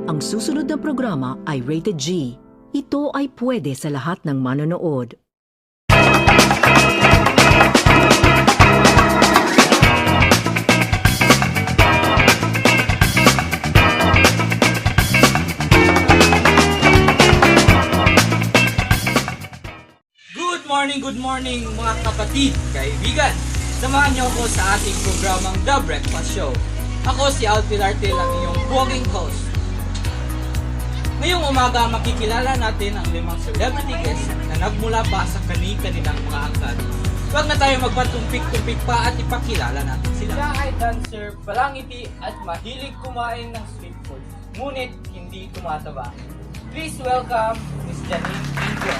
Ang susunod na programa ay rated G. Ito ay pwede sa lahat ng manonood. Good morning mga kapatid, kaibigan! Samahan niyo ako sa ating programang The Breakfast Show. Ako si Educ30 lang iyong vlogging host. Ngayong umaga makikilala natin ang 5 celebrity guests na nagmula pa sa kanilang mga angkat. Huwag na tayo magpatumpik-tumpik pa at ipakilala natin sila. Siya ay dancer, palangiti at mahilig kumain ng street food, ngunit hindi tumataba. Please welcome Miss Janine Ingo.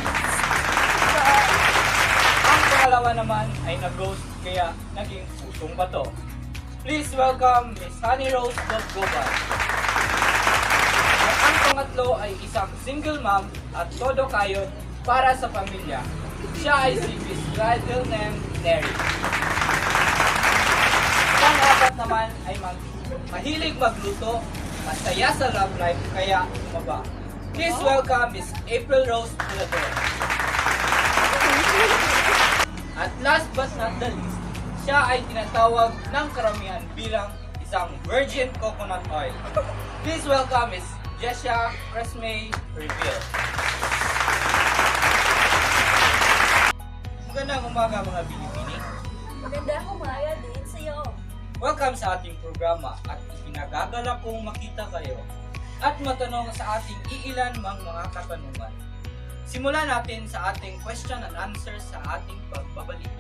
Ang pangalawa naman ay nag-ghost kaya naging pusong bato. Please welcome Miss Honey Rose Gobal. At ang pangatlo ay isang single mom at todo kayod para sa pamilya. Siya ay si Miss Bridal named Neri. Pang-apat naman ay mahilig magluto, masaya sa love life kaya umaba. Please welcome Miss April Rose Pulador. At last but not the least, siya ay tinatawag ng karamihan bilang isang virgin coconut oil. Please welcome Miss Jessia Cresme Reveal. Magandang umaga mga binibini. Magandang umaga din sa'yo. Welcome sa ating programa at ipinagagala kong makita kayo at matanong sa ating iilan mang mga katanungan. Simulan natin sa ating question and answer sa ating pagbabalik.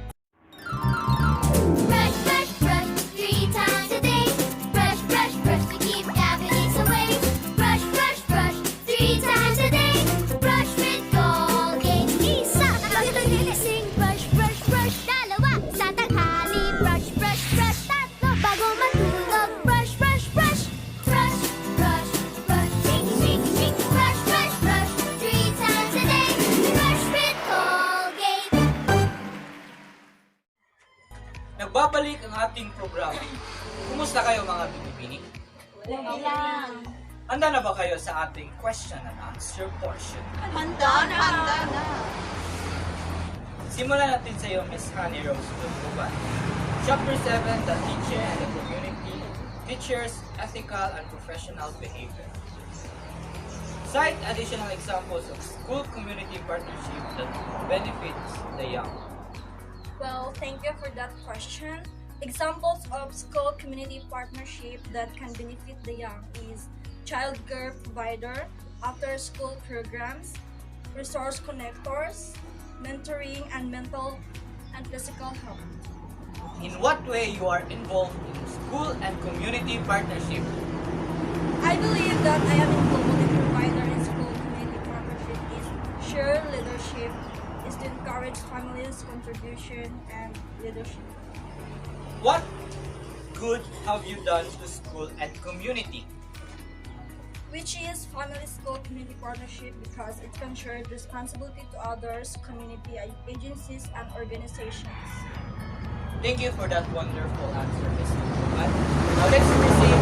Brush, brush, brush, 3 times a day. Brush, brush, brush to keep cavities away. Brush, brush, brush, 3 times a day. Brush with Colgate. Isa, pagkagising. Brush, brush, brush. Dalawa, sa tanghali. Brush, brush, brush. Tatlo, bago matulog. Brush, brush, brush. Brush, brush, brush. Shake, shake, shake. Brush, brush, brush. 3 times a day. Brush with Colgate. Nagbabalik ang ating programa. Kumusta kayo mga binibini? Okay lang. Handa na ba kayo sa ating question and answer portion? Handa na. Simulan natin sa iyo, Miss Honey Rose Gobal. Chapter 7, The Teacher and the Community, Teachers, Ethical and Professional Behavior. Cite additional examples of school-community partnership that benefits the young. Well, thank you for that question. Examples of school community partnership that can benefit the young is child care provider, after-school programs, resource connectors, mentoring, and mental and physical health. In what way you are involved in school and community partnership? I believe that I am involved in provider in school community partnership is share leadership, is to encourage families' contribution and leadership. What good have you done to school and community? Which is family school community partnership because it can share responsibility to others, community agencies, and organizations. Thank you for that wonderful answer, Ms. Gobal. Now let's proceed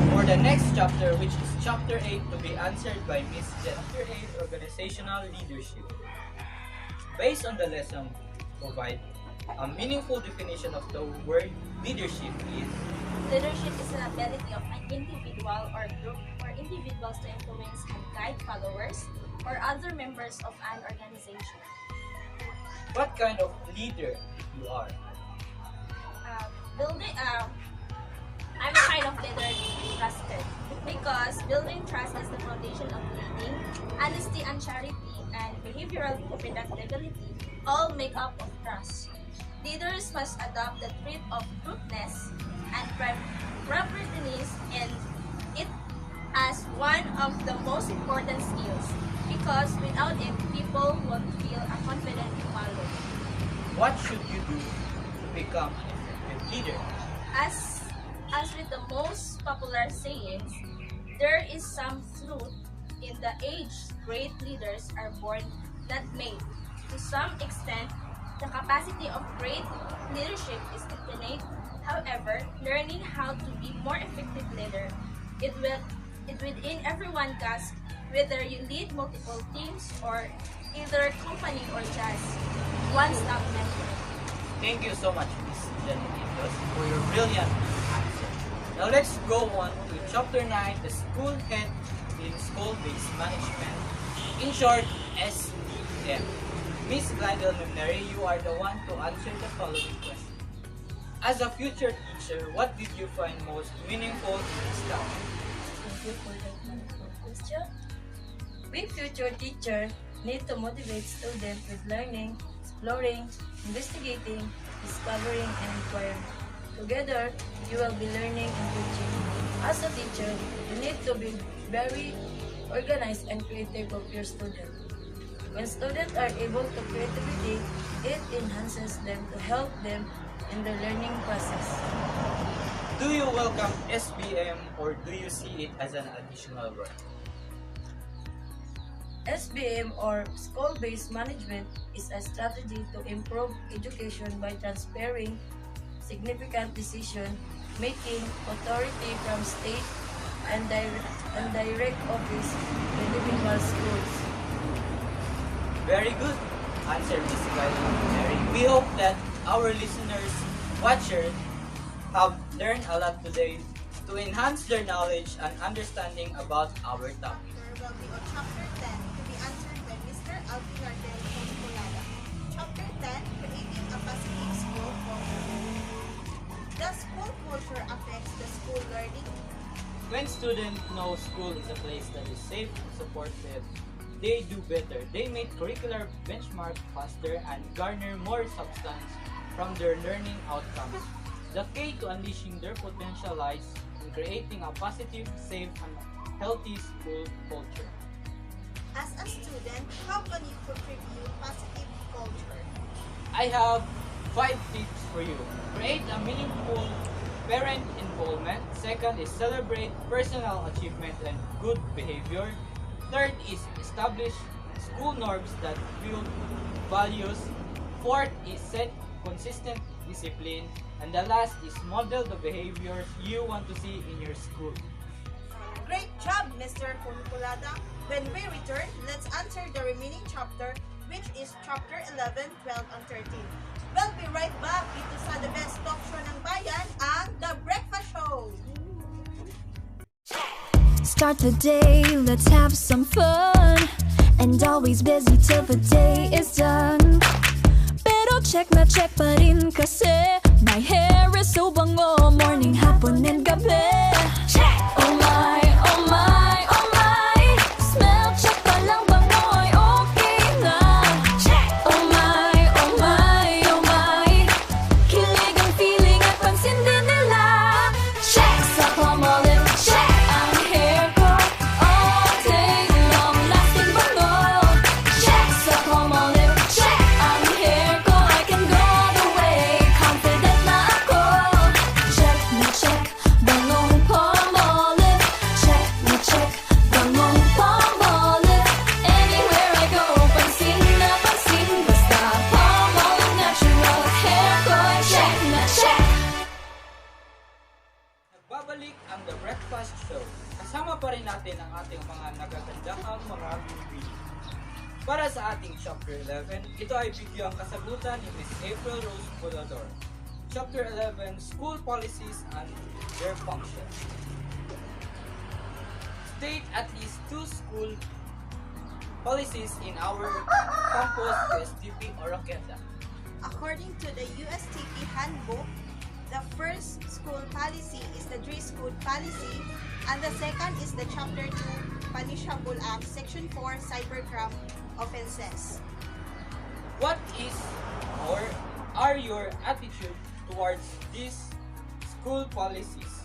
for the next chapter, which is Chapter 8, to be answered by Ms. Chapter 8, Organizational Leadership. Based on the lesson, provide a meaningful definition of the word leadership is. Leadership is an ability of an individual or group or individuals to influence and guide followers or other members of an organization. What kind of leader you are? I'm a kind of leader trusted because building trust is the foundation of leading. Honesty and charity and behavioral predictability all make up of trust. Leaders must adopt the trait of truthness and preparedness in it as one of the most important skills because without it, people won't feel confident to follow. What should you do to become an effective leader? As with the most popular sayings, there is some truth in the age great leaders are born, not made. To some extent, The capacity of great leadership is innate. However, learning how to be more effective leader, it within everyone grasp, whether you lead multiple teams or either company or just one-stop mentor. Thank you so much, Miss Janetitos, for your brilliant answer. Now let's go on to Chapter 9, the School Head in School-Based Management. In short, SBM. Miss Glendale Memneri, you are the one to answer the following question. As a future teacher, what did you find most meaningful in this topic? Thank you for that wonderful question. We future teachers need to motivate students with learning, exploring, investigating, discovering, and inquiring. Together, you will be learning and teaching. As a teacher, you need to be very organized and creative of your students. When students are able to creativity, it enhances them to help them in their learning process. Do you welcome SBM or do you see it as an additional work? SBM or School-Based Management is a strategy to improve education by transferring significant decision-making authority from state and direct office to individual schools. Very good answer, Miss Mary. We hope that our listeners, watchers, have learned a lot today to enhance their knowledge and understanding about our topic. Will be on Chapter 10 to be answered by Mr. Alvin Ardel Consolada. Chapter 10, Creating a Positive School Culture. Does school culture affects the school learning? When students know school is a place that is safe and supportive, they do better. They make curricular benchmark faster and garner more substance from their learning outcomes. The key to unleashing their potential lies in creating a positive, safe, and healthy school culture. As a student, how can you contribute positive culture? I have 5 tips for you. Create a meaningful parent involvement. Second is celebrate personal achievement and good behavior. Third is establish school norms that build values. Fourth is set consistent discipline. And the last is model the behaviors you want to see in your school. Great job, Mr. Consolada. When we return, let's answer the remaining chapter, which is Chapter 11, 12, and 13. We'll be right back dito sa The Best Talk Show ng Bayan, ang The Breakfast Show. Start the day, let's have some fun. And always busy till the day is done. Pero check na check pa rin kasi my hair is so bango, morning, hapon, and gabi. Check! Oh my, oh my, oh my. Smell check pa lang bango ay okay na. Check! Oh my, oh my, oh my. Kilig ang feeling at pansin din nila. Check! Sa palmolive, check! Ang hair ko all day long, lasting bango. Check! Sa palmolive, check! Ang hair ko, I can go all the way. Confident na ako. Check na check, bangong palmolive. Check na check, bangong palmolive. Anywhere I go, pansin na pansin. Basta palmolive natural hair ko. Check na check. Nagbabalik ang The Breakfast Show. Kasama pa rin natin ang ating mga nagagandahang mga bibili. Para sa ating Chapter 11, ito ay bigyang kasagutan ni Ms. April Rose Volador. Chapter 11, School Policies and Their Functions. State at least 2 school policies in our campus USTP or Roqueta. According to the USTP handbook, the first school policy is the dress code policy, and the second is the Chapter 2 Punishable Act, Section 4 Cybercrime Offenses. What is or are your attitude towards these school policies?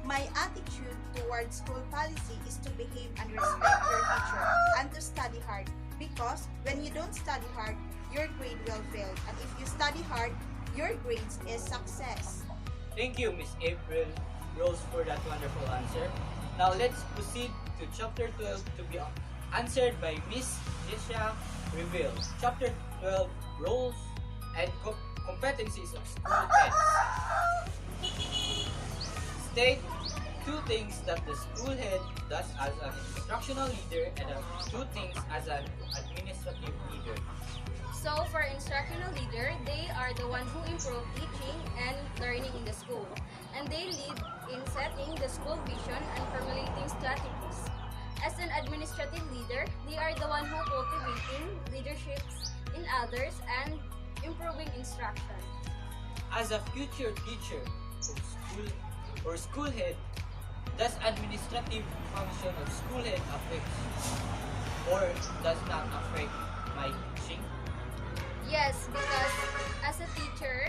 My attitude towards school policy is to behave and respect your teacher and to study hard, because when you don't study hard, your grade will fail, and if you study hard, your grades is success. Thank you, Miss April Rose, for that wonderful answer. Now let's proceed to Chapter 12 to be answered by Miss Jessia Reveal. Chapter 12, Roles and competencies of school heads. State two things that the school head does as an instructional leader and two things as an administrative leader. So for instructional leader, they are the one who improve teaching and learning in the school. And they lead in setting the school vision and formulating strategies. As an administrative leader, they are the one who cultivating leaderships in others and improving instruction. As a future teacher or school head, does administrative function of school head affect or does not affect my teaching? Yes, because as a teacher,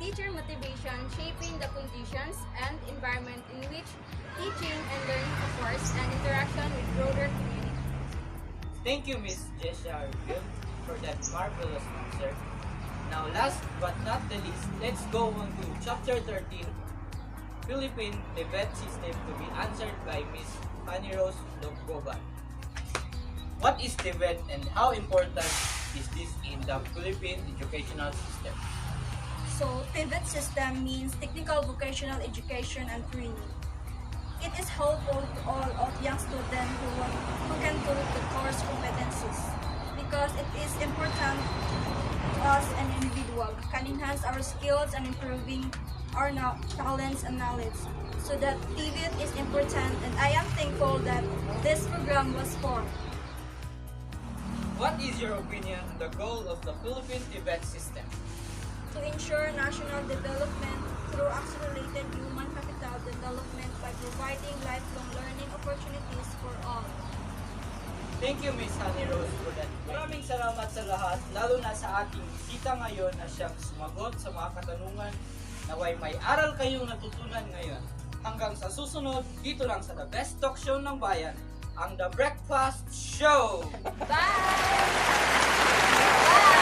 teacher motivation shaping the conditions and environment in which teaching and learning occurs and interaction with broader community. Thank you, Miss Jesha Reville, for that marvelous answer. Now, last but not the least, let's go on to Chapter 13, Philippine Debate System, to be answered by Miss Fanny Rose Lobgoban. What is debate and how important is this in the Philippine educational system? So, TVET system means Technical Vocational Education and Training. It is helpful to all of young students who can do the course competencies because it is important to us an individual, can enhance our skills and improving our talents and knowledge. So that TVET is important and I am thankful that this program was formed. What is your opinion on the goal of the Philippine debate system? To ensure national development through accelerated human capital development by providing lifelong learning opportunities for all. Thank you, Miss Honey Rose, for that. Maraming salamat sa lahat, lalo na sa ating bisita ngayon na siyang sumagot sa mga katanungan. Naway may aral kayong natutunan ngayon. Hanggang sa susunod, dito lang sa The Best Talk Show ng Bayan, ang The Breakfast Show! Bye! Bye!